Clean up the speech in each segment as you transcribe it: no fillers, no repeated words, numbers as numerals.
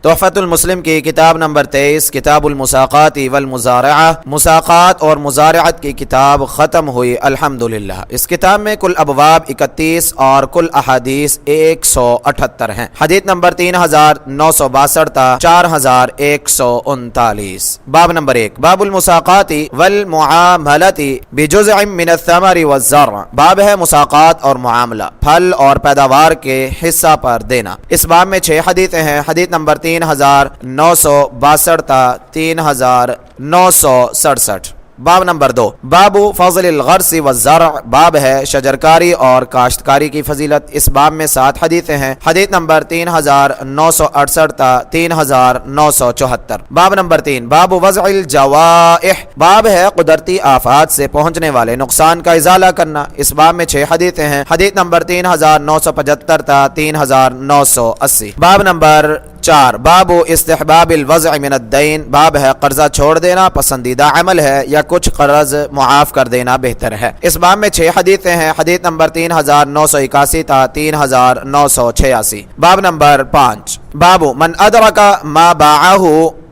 تحفۃ المسلم کی کتاب نمبر 23 کتاب المساقات والمزارعہ، مساقات اور مزارعت کی کتاب ختم ہوئی الحمدللہ۔ اس کتاب میں کل ابواب 31 اور کل احادیث 178 ہیں۔ حدیث نمبر 3962 تا 4139۔ باب نمبر 1، باب المساقات والمعاملۃ بجزء من الثمر والزرع، باب ہے مساقات اور معاملہ، پھل اور پیداوار کے حصہ پر دینا۔ اس باب میں 6 حدیثیں ہیں۔ حدیث نمبر 3962 تا 3967۔ باب نمبر 2، باب فضل الغرس والزرع، باب ہے شجرکاری اور کاشتکاری کی فضیلت۔ اس باب میں 7 حدیثیں ہیں۔ حدیث نمبر 3968 تا 3974۔ باب نمبر 3، باب وضع الجوائح، باب ہے قدرتی آفات سے پہنچنے والے نقصان کا ازالہ کرنا۔ اس باب میں 6 حدیثیں ہیں۔ حدیث نمبر 3975 تا 3980۔ باب نمبر 4، باب استحباب الوضع من الدین، باب ہے قرضہ چھوڑ دینا پسندیدہ عمل ہے یا کچھ قرض معاف کر دینا بہتر ہے۔ اس باب میں 6 حدیثیں ہیں۔ حدیث نمبر 3981 تا 3986۔ باب نمبر 5، باب من ادرک ما باعہ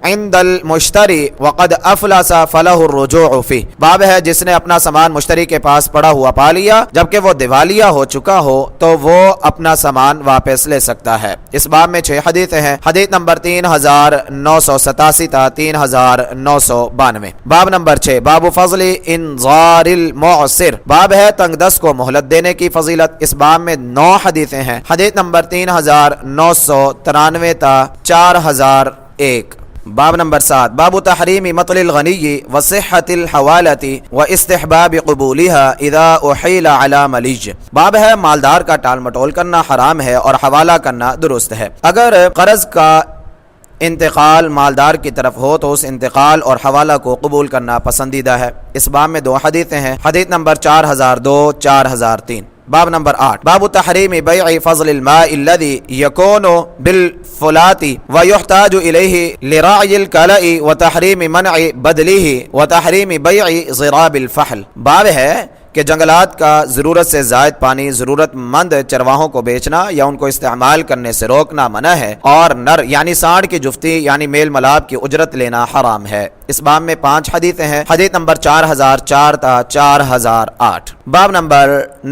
عند المشتری وقد افلس فلہ الرجوع فیہ، باب ہے جس نے اپنا سامان مشتری کے پاس پڑا ہوا پا لیا جبکہ وہ دیوالیہ ہو چکا ہو تو وہ اپنا سامان واپس لے سکتا ہے۔ اس باب میں 6 حدیثیں ہیں۔ حدیث نمبر 3987 تا 3992۔ باب نمبر 6، باب فضل انظار المعسر، باب ہے تنگ دست کو مہلت دینے کی فضیلت۔ اس باب میں 9 حدیثیں ہیں۔ حدیث نمبر 3993 تا 4001۔ باب نمبر 7، باب تحریم مطل الغنی وصحة الحوالة واستحباب قبولها اذا احیل علی ملیج، باب ہے مالدار کا ٹال مٹول کرنا حرام ہے اور حوالہ کرنا درست ہے۔ اگر قرض کا انتقال مالدار کی طرف ہو تو اس انتقال اور حوالہ کو قبول کرنا پسندیدہ ہے۔ اس باب میں 2 حدیثیں ہیں۔ حدیث نمبر 4002 4003۔ باب نمبر 8، باب تحریم بیع فضل الماء الذي يكون بالفلات ويحتاج إليه لراعي الكلأ وتحریم منع بدله وتحریم بیع ضراب الفحل، باب ہے کہ جنگلات کا ضرورت سے زائد پانی ضرورت مند چرواہوں کو بیچنا یا ان کو استعمال کرنے سے روکنا منع ہے، اور نر یعنی سانڈ کی جفتی یعنی میل ملاب کی اجرت لینا حرام ہے۔ اس باب میں 5 حدیثیں ہیں۔ حدیث نمبر 4004 تا 4008۔ باب نمبر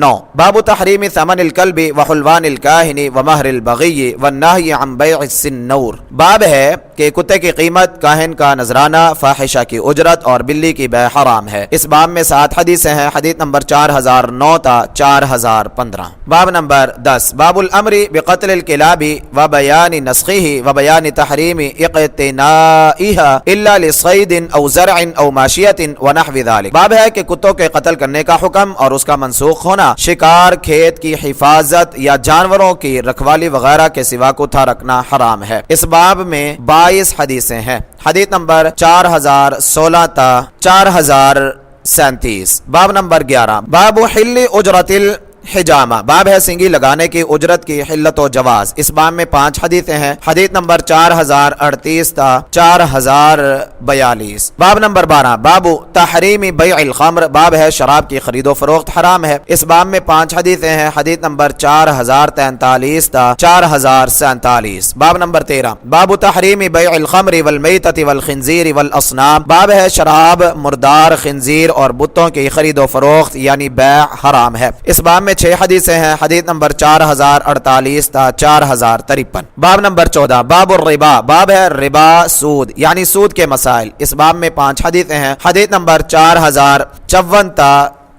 9، باب تحریم ثمن الکلب وحلوان الکاہن ومہر البغی والنہی عن بیع السنور، باب ہے کہ کتے کی قیمت، کاہن کا نذرانہ، فاحشہ کی اجرت اور بلی کی بیع حرام ہے۔ اس باب میں 7 حدیثیں ہیں۔ حدیث نمبر 4009 تا 4015۔ باب نمبر 10، باب الامر بقتل الکلاب وبیان نسخہ وبیان تحریم اقتنائها الا لصید او زرع او ماشیۃ ونحو ذلک، باب ہے کہ کتوں کے قتل کرنے کا حکم اور اس کا منسوخ ہونا، شکار، کھیت کی حفاظت یا جانوروں کی رکھوالی وغیرہ کے سوا کتا رکھنا حرام ہے۔ اس باب میں 22 حدیثیں ہیں۔ حدیث نمبر 4016 تا 4037۔ باب نمبر 11، باب حل اجرت الحجامہ، باب ہے سنگی لگانے کی اجرت کی حلت و جواز۔ اس باب میں 5 حدیثیں ہیں۔ حدیث نمبر 4038 تا 4042۔ باب نمبر 12، باب تحریم بیع الخمر، باب ہے شراب کی خرید و فروخت حرام ہے۔ اس باب میں 5 حدیثیں ہیں۔ حدیث نمبر 4043 تا 4047۔ باب نمبر 13، باب تحریم بیع الخمر والمیتۃ والخنزیر والاصنام، باب ہے شراب، مردار، خنزیر اور بتوں کی خرید و فروخت یعنی بیع حرام ہے۔ اس باب میں 6 حدیثیں ہیں۔ حدیث نمبر 4048 تا 4053۔ باب نمبر 14، باب الربا، باب ہے ربا، سود یعنی سود کے مسائل۔ اس باب میں 5 حدیثیں ہیں۔ حدیث نمبر 4054 تا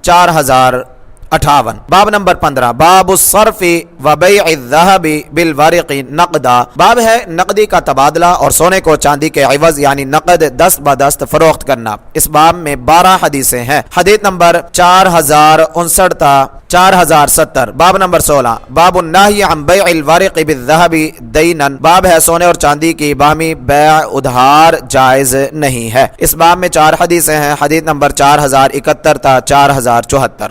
4058۔ باب نمبر 15، باب الصرف وبیع الذهب بالورق نقدا، باب ہے نقدی کا تبادلہ اور سونے کو چاندی کے عوض یعنی نقد دست بدست فروخت کرنا۔ اس باب میں 12 حدیثیں ہیں۔ حدیث نمبر 4059 تا 4070۔ باب نمبر 16، باب النہی عن بیع الورق بالذهب دینا، باب ہے سونے اور چاندی کی باہمی بیع ادھار جائز نہیں ہے۔ اس باب میں 4 حدیثیں ہیں۔ حدیث نمبر 4071 تا 4074۔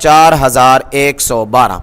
4112।